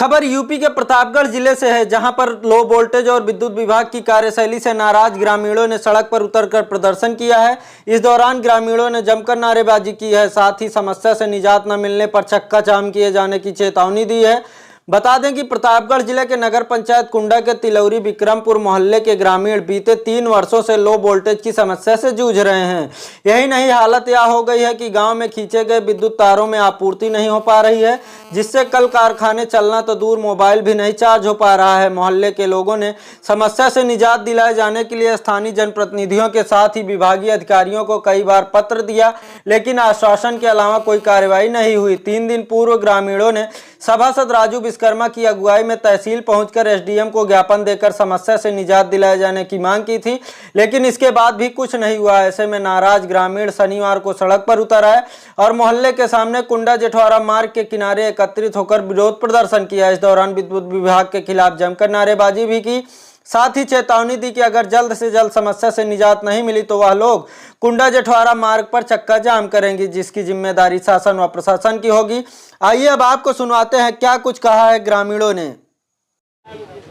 खबर यूपी के प्रतापगढ़ जिले से है, जहां पर लो वोल्टेज और विद्युत विभाग की कार्यशैली से नाराज ग्रामीणों ने सड़क पर उतरकर प्रदर्शन किया है। इस दौरान ग्रामीणों ने जमकर नारेबाजी की है, साथ ही समस्या से निजात न मिलने पर चक्का जाम किए जाने की चेतावनी दी है। बता दें कि प्रतापगढ़ जिले के नगर पंचायत कुंडा के तिलौरी विक्रमपुर मोहल्ले के ग्रामीण बीते 3 वर्षों से लो वोल्टेज की समस्या से जूझ रहे हैं। यही नहीं, हालत यह हो गई है कि गांव में खींचे गए विद्युत तारों में आपूर्ति नहीं हो पा रही है, जिससे कल कारखाने चलना तो दूर मोबाइल भी नहीं चार्ज हो पा रहा है। मोहल्ले के लोगों ने समस्या से निजात दिलाए जाने के लिए स्थानीय जनप्रतिनिधियों के साथ ही विभागीय अधिकारियों को कई बार पत्र दिया, लेकिन आश्वासन के अलावा कोई कार्रवाई नहीं हुई। 3 दिन पूर्व ग्रामीणों ने सभासद राजू विश्वकर्मा की अगुवाई में तहसील पहुंचकर एसडीएम को ज्ञापन देकर समस्या से निजात दिलाए जाने की मांग की थी, लेकिन इसके बाद भी कुछ नहीं हुआ। ऐसे में नाराज ग्रामीण शनिवार को सड़क पर उतर आए और मोहल्ले के सामने कुंडा जेठौरा मार्ग के किनारे एकत्रित होकर विरोध प्रदर्शन किया। इस दौरान विद्युत विभाग के खिलाफ जमकर नारेबाजी भी की, साथ ही चेतावनी दी कि अगर जल्द से जल्द समस्या से निजात नहीं मिली तो वह लोग कुंडा जेठौरा मार्ग पर चक्का जाम करेंगे, जिसकी जिम्मेदारी शासन व प्रशासन की होगी। आइए अब आपको सुनवाते हैं क्या कुछ कहा है ग्रामीणों ने।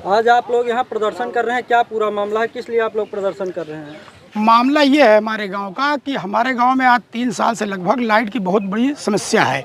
आज आप लोग यहाँ प्रदर्शन कर रहे हैं, क्या पूरा मामला है, किस लिए आप लोग प्रदर्शन कर रहे हैं? मामला ये है हमारे गांव का कि हमारे गांव में आज 3 साल से लगभग लाइट की बहुत बड़ी समस्या है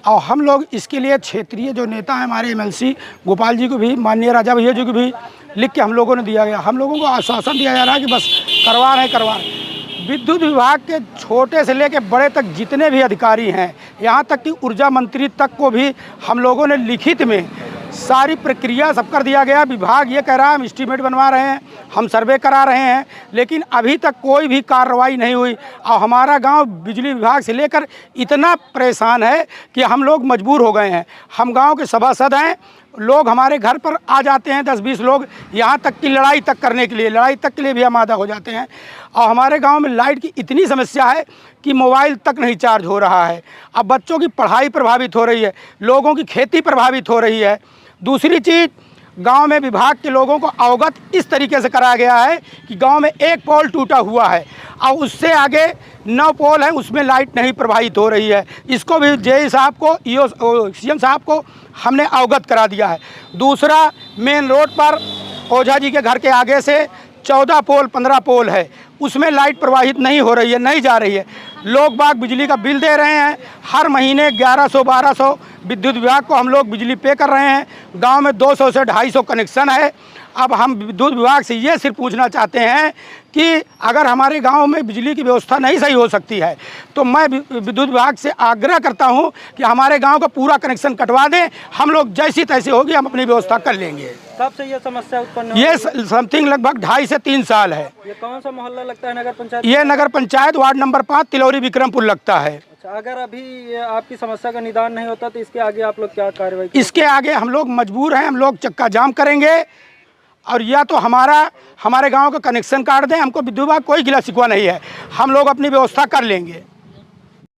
और हम लोग इसके लिए क्षेत्रीय जो नेता हैं हमारे एमएलसी गोपाल जी को भी, माननीय राजा भैया जी को भी लिख के हम लोगों ने दिया गया। हम लोगों को आश्वासन दिया जा रहा है कि बस करवा रहे विद्युत विभाग के छोटे से लेकर बड़े तक जितने भी अधिकारी हैं, यहाँ तक कि ऊर्जा मंत्री तक को भी हम लोगों ने लिखित में सारी प्रक्रिया सब कर दिया गया। विभाग ये कह रहा है हम एस्टीमेट बनवा रहे हैं, हम सर्वे करा रहे हैं, लेकिन अभी तक कोई भी कार्रवाई नहीं हुई और हमारा गांव बिजली विभाग से लेकर इतना परेशान है कि हम लोग मजबूर हो गए हैं। हम गांव के सभासद हैं, लोग हमारे घर पर आ जाते हैं 10-20 लोग, यहाँ तक की लड़ाई तक करने के लिए, लड़ाई तक के लिए भी हम आदा हो जाते हैं। और हमारे गांव में लाइट की इतनी समस्या है कि मोबाइल तक नहीं चार्ज हो रहा है। अब बच्चों की पढ़ाई प्रभावित हो रही है, लोगों की खेती प्रभावित हो रही है। दूसरी चीज़, गांव में विभाग के लोगों को अवगत इस तरीके से कराया गया है कि गांव में एक पोल टूटा हुआ है और उससे आगे 9 पोल है, उसमें लाइट नहीं प्रवाहित हो रही है। इसको भी जेई साहब को, सीएम साहब को हमने अवगत करा दिया है। दूसरा, मेन रोड पर ओझा जी के घर के आगे से 14 पोल 15 पोल है, उसमें लाइट प्रवाहित नहीं हो रही है, नहीं जा रही है। लोग बाग बिजली का बिल दे रहे हैं, हर महीने 1100-1200 विद्युत विभाग को हम लोग बिजली पे कर रहे हैं। गांव में 200 से 250 कनेक्शन है। अब हम विद्युत विभाग से ये सिर्फ पूछना चाहते हैं कि अगर हमारे गांव में बिजली की व्यवस्था नहीं सही हो सकती है तो मैं विद्युत विभाग से आग्रह करता हूं कि हमारे गांव का पूरा कनेक्शन कटवा दें। हम लोग जैसी तैसी होगी हम अपनी व्यवस्था कर लेंगे। कब से ये समस्या उत्पन्न? ये समथिंग लगभग 2.5 से 3 साल है। ये कौन सा मोहल्ला लगता है? नगर पंचायत? ये नगर पंचायत वार्ड नंबर 5 तिलौरी विक्रमपुर लगता है। अच्छा, अगर अभी आपकी समस्या का निदान नहीं होता तो इसके आगे आप लोग क्या कार्रवाई? इसके आगे हम लोग मजबूर हैं, हम लोग चक्का जाम करेंगे और या तो हमारे गांव का कनेक्शन काट दें। हमको विद्युत विभाग कोई गिला शिकवा नहीं है, हम लोग अपनी व्यवस्था कर लेंगे।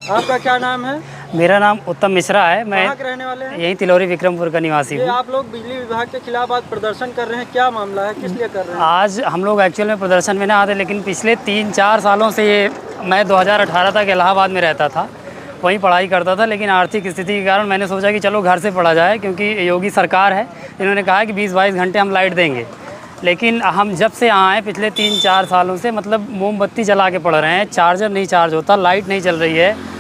आपका क्या नाम है? मेरा नाम उत्तम मिश्रा है। मैं कहाँ के रहने वाले हैं? यही तिलौरी विक्रमपुर का निवासी हूँ। आप लोग बिजली विभाग के खिलाफ आज प्रदर्शन कर रहे हैं, क्या मामला है, किस लिए कर रहे हैं? आज हम लोग एक्चुअल में प्रदर्शन में ना आते, लेकिन पिछले 3-4 सालों से ये मैं 2018 तक इलाहाबाद में रहता था, वहीं पढ़ाई करता था, लेकिन आर्थिक स्थिति के कारण मैंने सोचा कि चलो घर से पढ़ा जाए, क्योंकि योगी सरकार है, इन्होंने कहा कि 20-22 घंटे हम लाइट देंगे। लेकिन हम जब से यहाँ आए पिछले 3-4 सालों से मतलब मोमबत्ती जला के पढ़ रहे हैं, चार्जर नहीं चार्ज होता, लाइट नहीं चल रही है।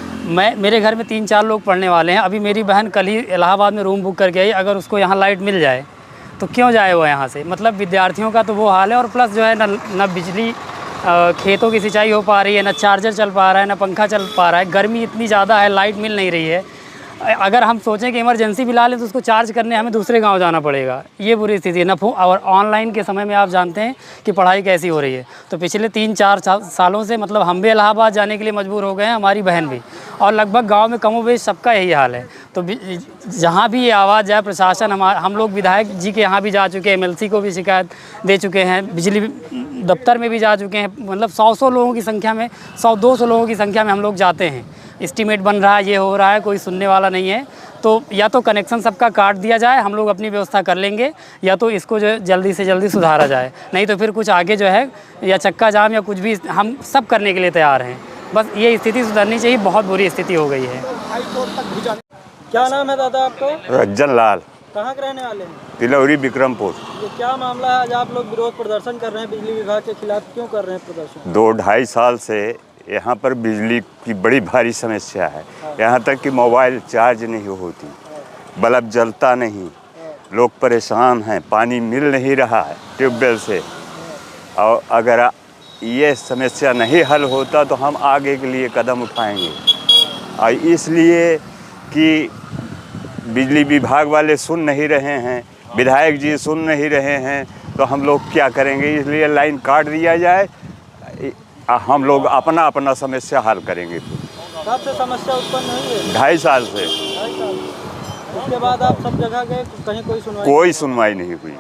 मेरे घर में 3-4 लोग पढ़ने वाले हैं। अभी मेरी बहन कल ही इलाहाबाद में रूम बुक करके आई, अगर उसको यहाँ लाइट मिल जाए तो क्यों जाए वो यहाँ से। मतलब विद्यार्थियों का तो वो हाल है, और प्लस जो है न बिजली खेतों की सिंचाई हो पा रही है, न चार्जर चल पा रहा है, न पंखा चल पा रहा है। गर्मी इतनी ज़्यादा है, लाइट मिल नहीं रही है। अगर हम सोचें कि इमरजेंसी भी ला लें तो उसको चार्ज करने हमें दूसरे गांव जाना पड़ेगा। ये बुरी स्थिति है। और ऑनलाइन के समय में आप जानते हैं कि पढ़ाई कैसी हो रही है। तो पिछले 3-4 सालों से मतलब हम भी इलाहाबाद जाने के लिए मजबूर हो गए हैं, हमारी बहन भी, और लगभग गांव में कमोबेश सबका यही हाल है। तो जहाँ भी ये आवाज़ जाए, प्रशासन, हम लोग विधायक जी के यहाँ भी जा चुके हैं, एमएलसी को भी शिकायत दे चुके हैं, बिजली दफ्तर में भी जा चुके हैं। मतलब 100 लोगों की संख्या में, 100-200 लोगों की संख्या में हम लोग जाते हैं। एस्टीमेट बन रहा है, ये हो रहा है, कोई सुनने वाला नहीं है। तो या तो कनेक्शन सबका काट दिया जाए, हम लोग अपनी व्यवस्था कर लेंगे, या तो इसको जो जल्दी से जल्दी सुधारा जाए, नहीं तो फिर कुछ आगे जो है या चक्का जाम या कुछ भी हम सब करने के लिए तैयार हैं। बस ये स्थिति सुधरनी चाहिए, बहुत बुरी स्थिति हो गई है। क्या नाम है दादा आपको? रंजन लाल। कहाँ के रहने वाले हैं? तिलौरी विक्रमपुर। ये क्या मामला है, आज आप लोग विरोध प्रदर्शन कर रहे हैं बिजली विभाग के खिलाफ, क्यों कर रहे हैं प्रदर्शन? 2-2.5 साल से यहाँ पर बिजली की बड़ी भारी समस्या है। यहाँ तक कि मोबाइल चार्ज नहीं होती, बल्ब जलता नहीं, लोग परेशान हैं, पानी मिल नहीं रहा है ट्यूबवेल से। और अगर ये समस्या नहीं हल होता तो हम आगे के लिए कदम उठाएंगे। और इसलिए कि बिजली विभाग वाले सुन नहीं रहे हैं, विधायक जी सुन नहीं रहे हैं, तो हम लोग क्या करेंगे। इसलिए लाइन काट दिया जाए, हम लोग अपना अपना समस्या हल करेंगे। कब से समस्या उत्पन्न हुई है? 2.5 साल से। 2.5 साल। उसके बाद आप सब जगह गए, कहीं कोई सुनवाई? कोई सुनवाई नहीं हुई।